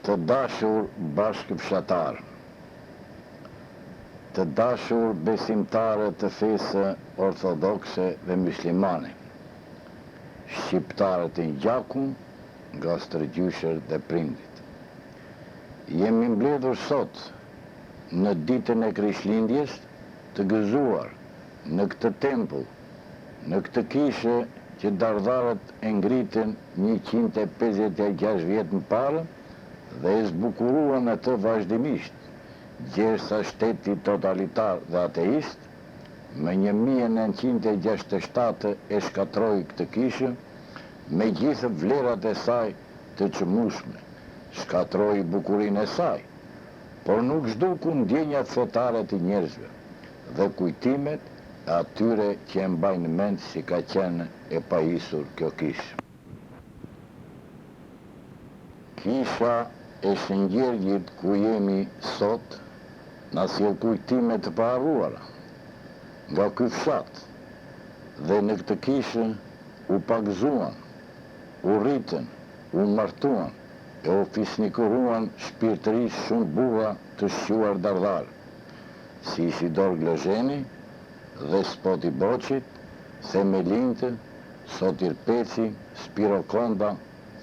Të dashur bashkëfshatar, të dashur besimtare të fesë ortodokse dhe muslimane, shqiptarët e gjakun nga stërgjysher dhe prindit. Jemi mbledhur sot në ditën e Krishtlindjes të gëzuar në këtë tempull, në këtë kishë që dardharët e ngritën 156 vjet më parë dhe e zbukuruan atë vazhdimisht, gjersa shteti totalitar dhe ateist, me 1967 e shkatroi këtë kishë, me gjithë vlerat e saj të çmueshme, shkatroi bukurinë e saj, por nuk zhduku ndjenjat fetare të njerëzve dhe kujtimet e atyre që e mbajnë mend si ka qenë e pajisur kjo kishë. Kisha e Shëngjërgjit ku jemi sot na sjell kujtime të paharruara nga ky fshat, dhe në këtë kishë u pagëzuan, u rritën, u martuan e u fisnikuruan shpirtërisht shumë burra të shquar dardhar, si Isidor Glozheni dhe Spoti Boçit, Themelintë, Sotir Peci, Spiro Konda,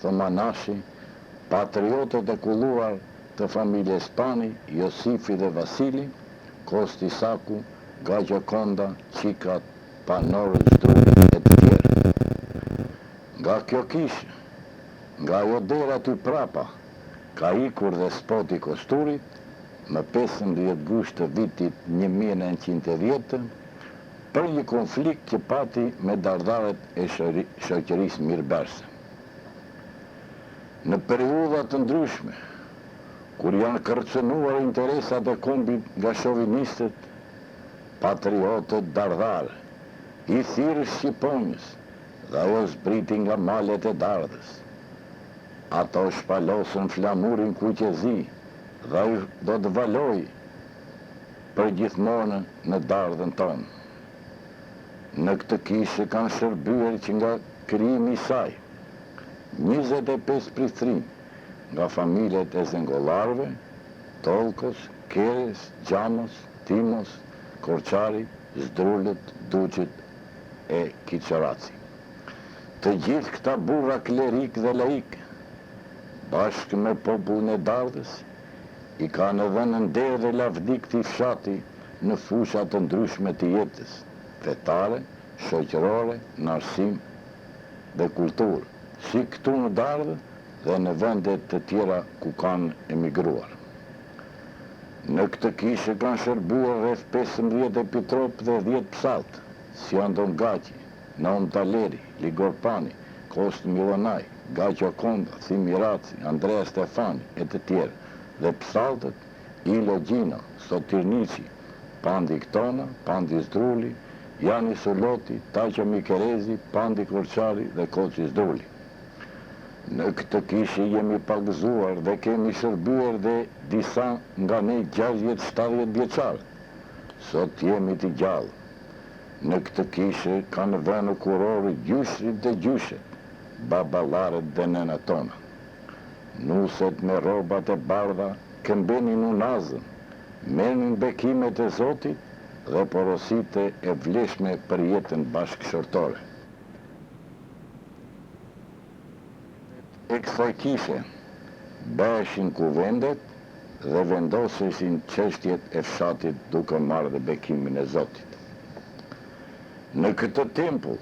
Thomanashi, patriotët e kulluar të familjes Pani, Josifi dhe Vasili, Kosti Saku, Gaxho Konda, Qikat, Panorë Zdruli e të tjerë. Nga kjo kishë, nga ajo dera aty prapa, ka ikur dhe Spoti Kosturit më 15 gusht të vitit 1910 për një konflikt që pati me dardharët e shoqërisë mirëbërëse. Në periudha të ndryshme, kur janë kërcënuar interesat e kombit nga shovinistët, patriotët dardharë, i thirrë Shqiponjës dhe ajo zbriti nga malet e dardhës. Ato shpalosën flamurin kuqezi dhe ajo do të valoj për gjithmonë në dardhën tonë. Në këtë kishë kanë shërbyer që nga krijimi i saj 25 prithrim nga familjet e zengollarëve, Tollkos, Keres, Gjamos, Timos, Korçari, Zdrullët, Duqit e Kiçaraci. Të gjithë këta burra klerik dhe laik, bashkë me popullin e dardhës, i kanë dhënë nder dhe lavdi këtij fshati në fusha të ndryshme të jetës, fetare, shoqërore, në arsim dhe kulturë, si këtu në dardhë dhe në vendet të tjera ku kanë emigruar. Në këtë kishë kanë shërbyer rreth 15 epitrop dhe 10 psalltë, si Andon Gaçi, Naum Taleri, Ligor Pani, Kost Milonaj, Gaxho Konda, Thimi Raci, Andrea Stefani e të tjerë, dhe psalltët Ilo Gjino, Sotir Niçi, Pandi Ktona, Pandi Zdruli, Jani Suloti, Taqo Mikerezi, Pandi Korçari dhe Koçi Zdruli. Në këtë kishë jemi pagëzuar dhe kemi shërbyer dhe disa nga ne 60-70 vjeçarë. Sot jemi të gjallë. Në këtë kishë kanë vënë kurorë gjyshrit dhe gjyshet, baballarët dhe nënat tona. Nuset me rrobat e bardha këmbenin unazën, merrnin bekimet e Zotit dhe porositë e vlefshme për jetën bashkëshortore. E kësaj kishe bëheshin kuvendet dhe vendoseshin çështjet e fshatit duke marrë dhe bekimin e Zotit. Në këtë tempull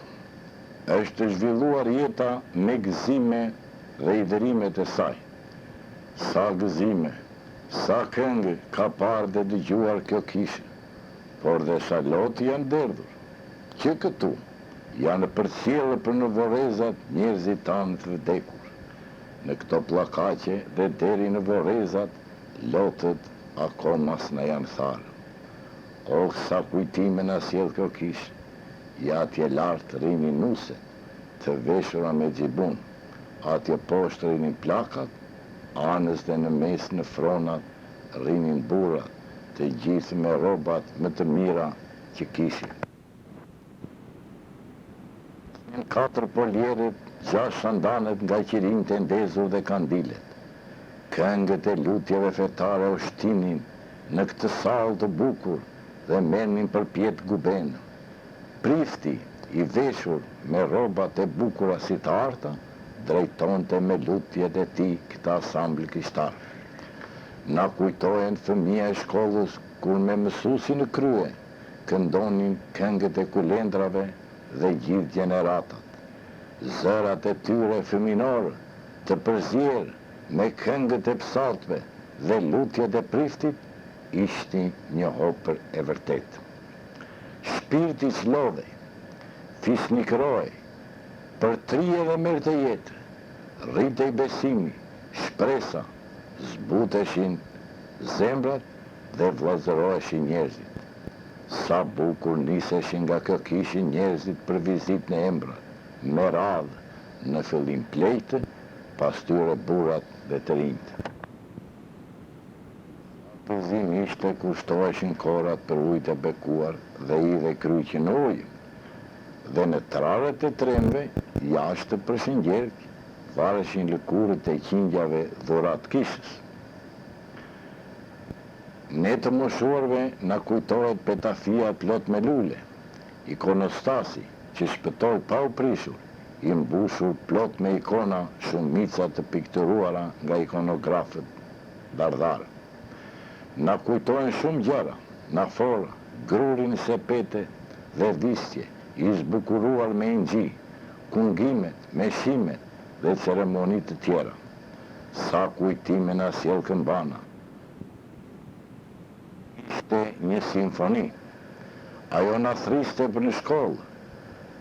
është zhvilluar jeta me gëzime dhe idhërimet e saj. Sa gëzime, sa këngë ka parë dhe dëgjuar kjo kishë, por dhe sa lotë janë derdhur, që këtu janë përcjellë për në vorezat njerëzit tanë të vdekur. Në këto pllakaqe dhe deri në vorezat, lotët akoma s'na janë tharë. Oh, sa kujtime na sjell kjo kishë, ja atje lartë rrinin nuset, të veshura me xhibun, atje poshtë rrinin plakat, anës dhe në mes në fronat rrinin burrat, të gjithë me rrobat më të mira që kishin. Në 4 polierët, 6 andanet nga qirinjtë e ndezur dhe kandilet. Këngët e lutjeve fetare o shtinin në këtë sallë të bukur dhe merrnin përpjet gubenë. Prifti, i veshur me rrobat e bukura si të arta, drejtonte me lutjet e tij këtë asambl kishtar. Na kujtohen fëmija e shkollës kur me mësuesi në krye këndonin këngët e kulendrave dhe gjithë gjeneratat. Zërat e tyre fëminore të përzierë me këngët e psaltëve dhe lutjet e priftit ishte një hopër e vërtet. Shpirti çlodhej, fisnikëroi, përtrije dhe merrte jetë, rritej besimi, shpresa, zbuteshin zemrat dhe vllazëroheshin njerëzit. Sa bukur niseshin nga kjo kishë njerëzit për vizitën e embra, me radhë në fillim plejtë, pas tyre burrat dhe të rinjt. Përzimisht e kushtoheshin korat për ujtë e bekuar dhe i dhe kryqin në ujë, dhe në trarët e tremve, jashtë për shëngjerk, vareshin lëkurët e qingjave dhurat kishës. Ne të moshuarve na kujtohet petafia plot me lule, ikonostasi që shpëtoi pa u prishur, i mbushur plot me ikona shumica të pikturuara nga ikonografët dardharë. Na kujtojnë shumë gjëra, nafora, grurin sepete dhe dhistje, i zbukuruar me ingji, kungimet, meshimet dhe ceremonit të tjera. Sa kujtime na sjell këmbana. Ishte një simfoni. Ajo na thriste për në shkollë,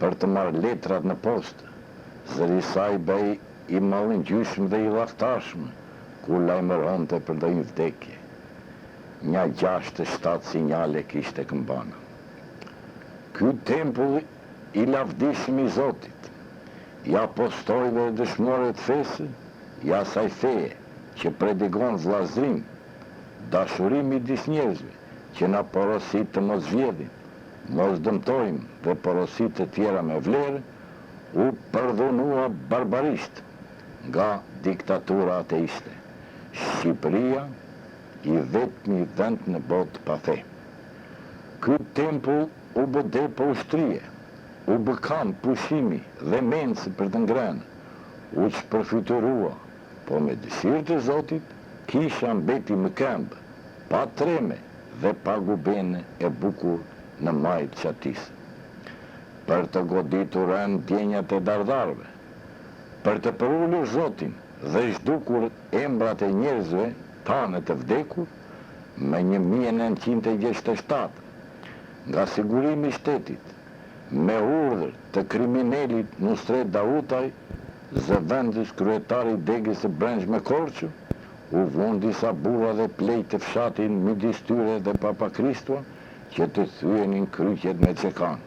për të marrë letrat në postë. Zëri saj bëj i mallëngjyshëm dhe i llaftashëm, ku lajmëronte për ndonjë vdekje. Një 6-7 sinjale kishte këmbana. Ky tempull i lavdishëm i Zotit, i apostojve dhe dëshmorët fesë, i asaj feje që predigon vllazërim, dashurim midis njerëzve, që na porosit të mos vjedhin, mos dëmtojmë dhe porosit të tjera me vlerë, u përdhunua barbarisht nga diktatura ateiste. Shqipëria i vetmi vend në botë pa fe. Ky tempull u bë depo ushtrie, u bë kamp pushimi dhe mencë për të ngrënë, u shpërfytyrua, po me dëshirë të Zotit, kisha mbeti më këmbë, pa treme dhe pa gubene e bukur në majtë qatisë. Për të goditur rënë djenjat e dardarve, për të përullur Zotin dhe zhdukur embrat e njerëzve tanë të vdekur, me 1967, nga sigurimi i shtetit, me urdhër të kriminalit Nusret Dautaj, zëvendës kryetari degës së brendshme Korçë, u vunë disa burra dhe plejt të fshatin midis tyre dhe Papakristua, që të thyenin kryqet me çekan.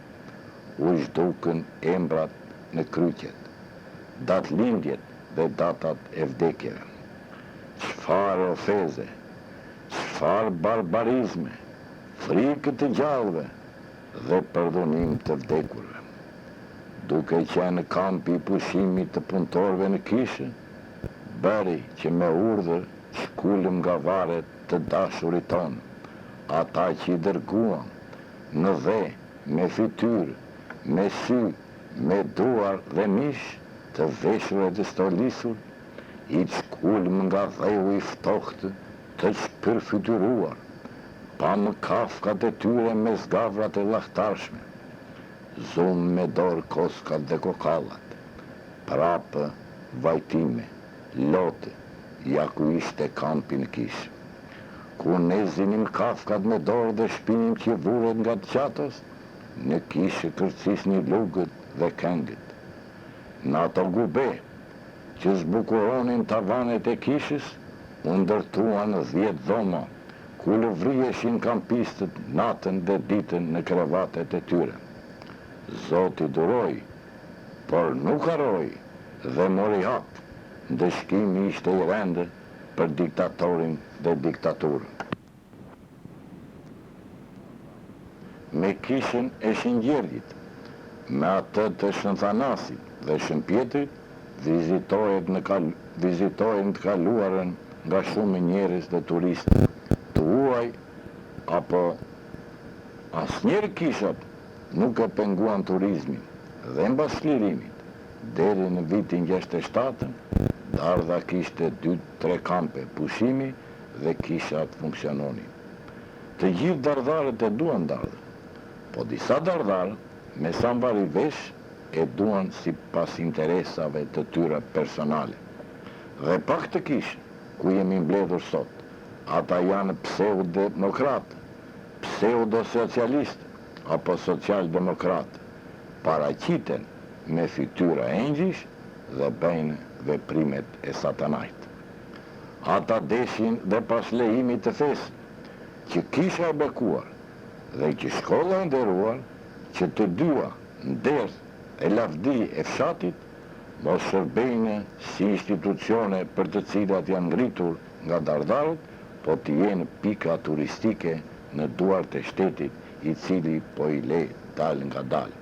U zhdukën embrat në kryqet, datlindjet dhe datat e vdekjeve. Çfarë ofeze, çfarë barbarizme, frikë të gjallëve dhe përdhunim të vdekurve. Duke qenë kampi i pushimit të punëtorëve në kishë, bëri që me urdhër shkullëm nga varet të dashurit tonë, ata që i dërguan në dhe, me fytyrë, me sy, me duar dhe mish, të veshur e të stolisur, i shkullëm nga dheu i ftohtë, të shpërfytyruar, pa më kafkat e tyre me zgavrat e llahtarshme, zumë me dorë koskat dhe kokallat, prapë vajtime, lote, ja ku ishte kampi në kishë. Ku ne zinim kafkat me dorë dhe shpinim qevuret nga të qatos, në kishë kërcisni lugët dhe këngët. Në ato gube, që zbukuronin tavanet e kishës, u ndërtuan 10 dhoma, ku lëvrieshin kampistët natën dhe ditën në krevatet e tyre. Zoti duroi, por nuk haroi dhe mori hap, ndëshkimi ishte i rende për diktatorin dhe diktaturën. Me kishën e Shëngjerdit, me atë të Shënthanasit dhe Shëmpjetrit, vizitohen të kaluarën nga shumë njerëz dhe turistë të huaj, apo asnjëherë kishat nuk e penguan turizmin dhe mbas çlirimit deri në vitin 67 Dardha kishte 2-3 kampe pushimi dhe kishat funksiononin. Të gjithë dardharët e duan dardhë, po disa dardharë me sa mbari vesh e duan si pas interesave të tyre personale. Dhe pak të kishë, ku jemi mbledhur sot, ata janë pseudo-demokratë, pseudo-socialistë, apo social-demokratë, paraqiten me fytyra engjish dhe bëjnë veprimet e satanajt. Ata deshin dhe pas lehimit të fesë, që kisha e bekuar dhe që shkolla e nderuar, që të dyja nder e lavdi e fshatit mos shërbejnë si institucione për të cilat janë ngritur nga dardarët, po të jenë pika turistike në duart e shtetit i cili po i le dal nga dal.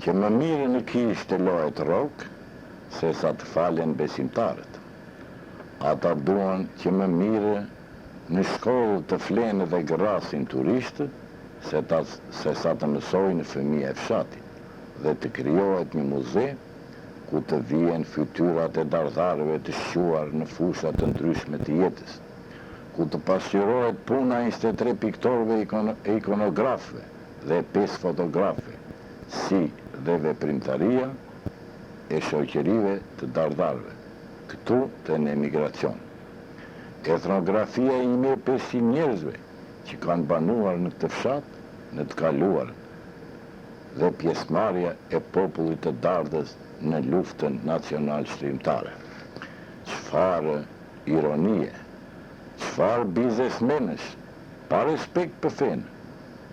Që më mirë në kishë të lojet rok, se sa të falen besimtarët. Ata duan që më mirë në shkollë të flenë dhe gërasin turistët, se sa të mësojnë fëmijë e fshatit, dhe të krijohet një muze, ku të vijen fytyrat e dardharëve të shquar në fushat të ndryshme të jetës, ku të pasqyrohet puna 23 piktorëve e ikonografëve dhe 5 fotografëve, si dhe veprimtaria e shoqërive të dardarëve, këtu të në emigracion. Etnografia i 1500 njerëzve që kanë banuar në këtë fshat, në të kaluar, dhe pjesëmarrja e popullit të Dardhës në luftën nacional shkrimtare. Çfarë ironie, çfarë biznesmenësh, pa respekt për fenë,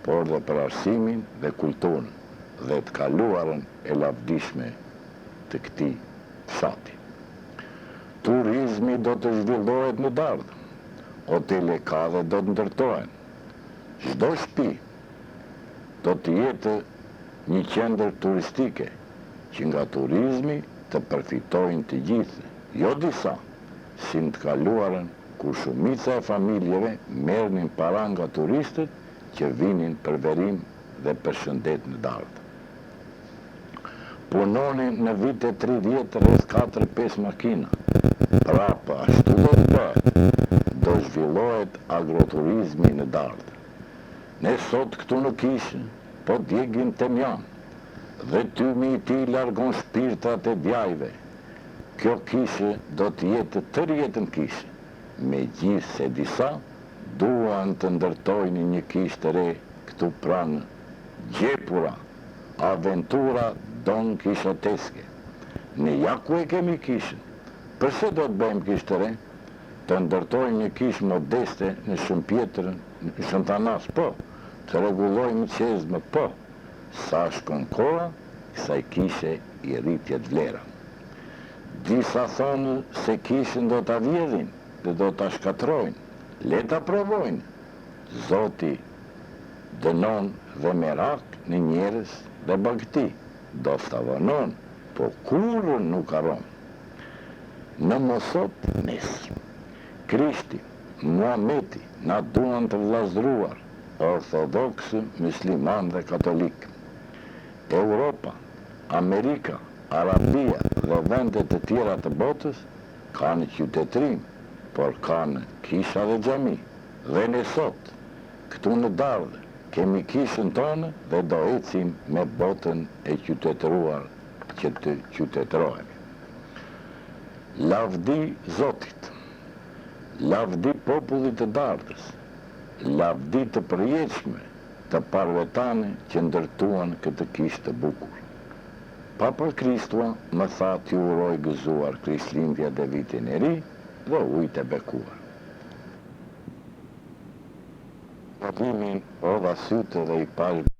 por dhe për arsimin dhe kulturën dhe të kaluarën e lavdishme të këtij fshati. Turizmi do të zhvillohet në Dardhë, hotele ka dhe do të ndërtohen. Çdo shtëpi do të jetë një qendër turistike që nga turizmi të përfitojnë të gjithë, jo disa, si në të kaluarën ku shumica e familjeve merrnin para nga turistët që vinin për verim dhe përshëndet në Dardhë. Punonin në vite 30 rreth 4-5 makina. Prapa ashtu do të bëhet. Do zhvillohet agroturizmi në Dardhë. Ne sot këtu në kishë, po djegim të mjanë, dhe tymi i ti largon shpirtat e djajve. Kjo kishë do të jetë tërë jetën kishë, me gjithë se disa duan të ndërtojnë një kishë të re këtu pranë Gjepura, aventura Don Kishoteske. Ne ja ku e kemi kishën. Përse do të bëjmë kishë të re? Të ndërtojmë një kishë modeste në Shëmpjetërën, në Shëntanas, po. Të rregullojmë qezmë, po. Sa shkon koha, kësaj kishe i rritjet vlera. Disa thonë se kishën do t'a vjedhin dhe do t'a shkatrojnë. Le t'a provojnë. Zoti dënon dhe merak në njerëz dhe bagti. Do ftavonon, po kurrë nuk haron. Në mosot nesër. Krishti, Muhameti na duan të vllazëruar, ortodoksë, musliman dhe katolik. Europa, Amerika, Arabia dhe vendet të tjera të botës kanë qytetërim, por kanë kisha dhe xhami. Dhe ne sot, këtu në Dardhë, kemi kishën tonë dhe do ecim me botën e qytetëruar që të qytetërohemi. Lavdi Zotit, lavdi popullit të Dardhës, lavdi të përjetshme të parvetane që ndërtuan këtë kishë të bukur. Papa Kristua më tha t'ju uroj gëzuar Krishtlindja dhe vitin e ri dhe ujtë e bekuar. Padimin odha sytë dhe i pash